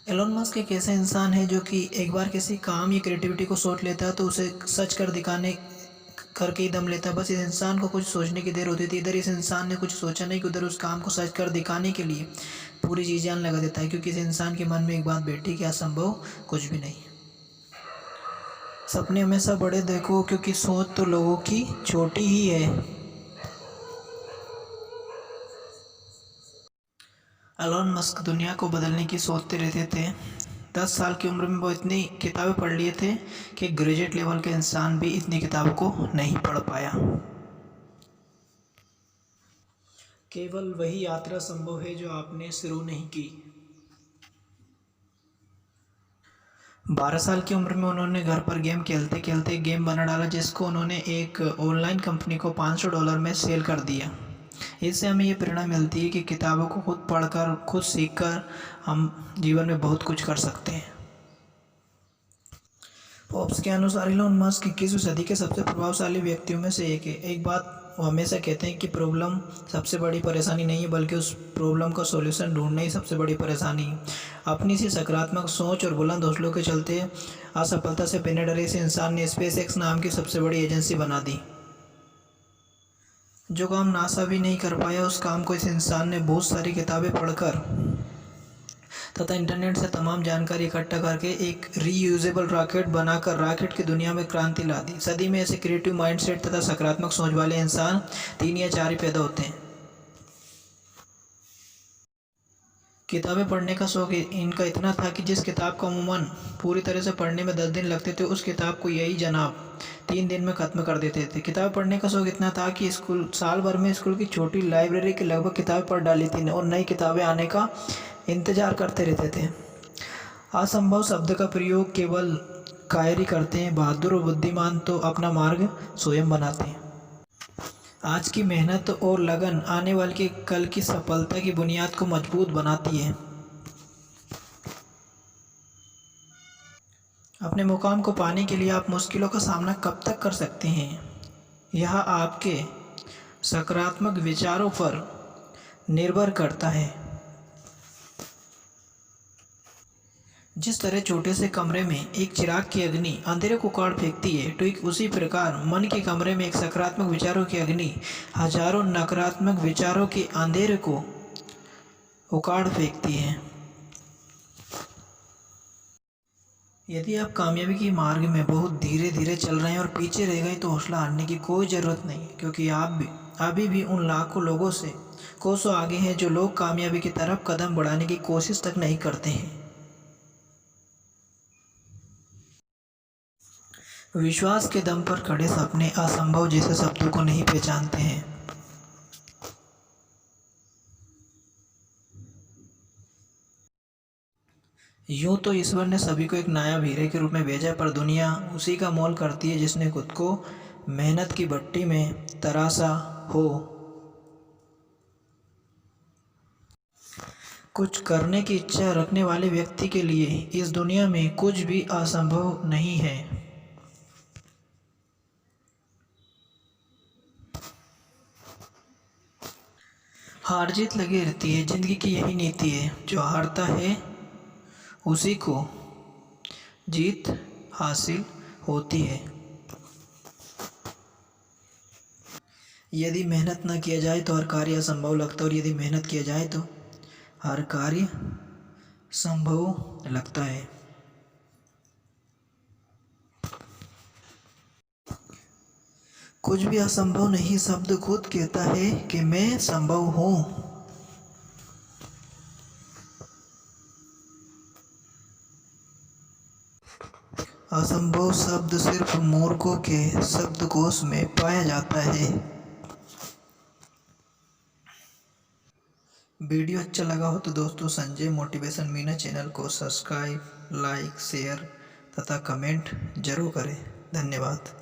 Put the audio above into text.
Elon Musk एक ऐसा इंसान है जो कि एक बार किसी काम या क्रिएटिविटी को सोच लेता है तो उसे सच कर दिखाने करके ही दम लेता है। बस इस इंसान को कुछ सोचने की देर होती थी। इधर इस इंसान ने कुछ सोचा नहीं कि उधर उस काम को सच कर दिखाने के लिए पूरी जी जान लगा देता है, क्योंकि इस इंसान के मन में एक बात बैठी कि असंभव कुछ भी नहीं। सपने हमेशा बड़े देखो, क्योंकि सोच तो लोगों की छोटी ही है। एलोन मस्क दुनिया को बदलने की सोचते रहते थे। 10 साल की उम्र में वो इतनी किताबें पढ़ लिए थे कि ग्रेजुएट लेवल के इंसान भी इतनी किताबों को नहीं पढ़ पाया। केवल वही यात्रा संभव है जो आपने शुरू नहीं की। 12 साल की उम्र में उन्होंने घर पर गेम खेलते खेलते एक गेम बना डाला, जिसको उन्होंने एक ऑनलाइन कंपनी को $500 में सेल कर दिया। इससे हमें ये प्रेरणा मिलती है कि किताबों को खुद पढ़कर, खुद सीखकर हम जीवन में बहुत कुछ कर सकते हैं। फोर्ब्स के अनुसार एलोन मस्क 21वीं सदी के सबसे प्रभावशाली व्यक्तियों में से एक है। एक बात वो हमेशा कहते हैं कि प्रॉब्लम सबसे बड़ी परेशानी नहीं है, बल्कि उस प्रॉब्लम का सॉल्यूशन ढूंढना ही सबसे बड़ी परेशानी है। अपनी सी सकारात्मक सोच और बुलंद हौसलों के चलते असफलता से बिना डरे इस इंसान ने स्पेसएक्स नाम की सबसे बड़ी एजेंसी बना दी। जो काम नासा भी नहीं कर पाया, उस काम को इस इंसान ने बहुत सारी किताबें पढ़कर तथा इंटरनेट से तमाम जानकारी इकट्ठा करके एक रीयूजेबल रॉकेट बनाकर रॉकेट की दुनिया में क्रांति ला दी। सदी में ऐसे क्रिएटिव माइंडसेट तथा सकारात्मक सोच वाले इंसान 3 या 4 ही पैदा होते हैं। किताबें पढ़ने का शौक इनका इतना था कि जिस किताब को अमूमन पूरी तरह से पढ़ने में 10 दिन लगते थे, उस किताब को यही जनाब 3 दिन में ख़त्म कर देते थे। किताब पढ़ने का शौक इतना था कि साल भर में स्कूल की छोटी लाइब्रेरी की लगभग किताबें पढ़ डाली थी और नई किताबें आने का इंतज़ार करते रहते थे। असंभव शब्द का प्रयोग केवल कायर ही करते हैं, बहादुर और बुद्धिमान तो अपना मार्ग स्वयं बनाते हैं। आज की मेहनत और लगन आने वाली कल की सफलता की बुनियाद को मजबूत बनाती है। अपने मुकाम को पाने के लिए आप मुश्किलों का सामना कब तक कर सकते हैं, यह आपके सकारात्मक विचारों पर निर्भर करता है। जिस तरह छोटे से कमरे में एक चिराग की अग्नि अंधेरे को काट फेंकती है, ठीक उसी प्रकार मन के कमरे में एक सकारात्मक विचारों की अग्नि हजारों नकारात्मक विचारों के अंधेरे को उखाड़ फेंकती है। यदि आप कामयाबी के मार्ग में बहुत धीरे धीरे चल रहे हैं और पीछे रह गए, तो हौसला हारने की कोई ज़रूरत नहीं, क्योंकि आप अभी भी उन लाखों लोगों से कोसों आगे हैं जो लोग कामयाबी की तरफ कदम बढ़ाने की कोशिश तक नहीं करते हैं। विश्वास के दम पर खड़े सपने असंभव जैसे शब्दों को नहीं पहचानते हैं। यूं तो ईश्वर ने सभी को एक नायाब हीरे के रूप में भेजा, पर दुनिया उसी का मोल करती है जिसने खुद को मेहनत की भट्टी में तराशा हो। कुछ करने की इच्छा रखने वाले व्यक्ति के लिए इस दुनिया में कुछ भी असंभव नहीं है। हार जीत लगी रहती है, जिंदगी की यही नीति है। जो हारता है उसी को जीत हासिल होती है। यदि मेहनत न किया जाए तो हर कार्य असंभव लगता है, और यदि मेहनत किया जाए तो हर कार्य संभव लगता है। कुछ भी असंभव नहीं, शब्द खुद कहता है कि मैं संभव हूँ। असंभव शब्द सिर्फ मूर्खों के शब्दकोश में पाया जाता है। वीडियो अच्छा लगा हो तो दोस्तों संजय मोटिवेशन मीना चैनल को सब्सक्राइब, लाइक, शेयर तथा कमेंट जरूर करें। धन्यवाद।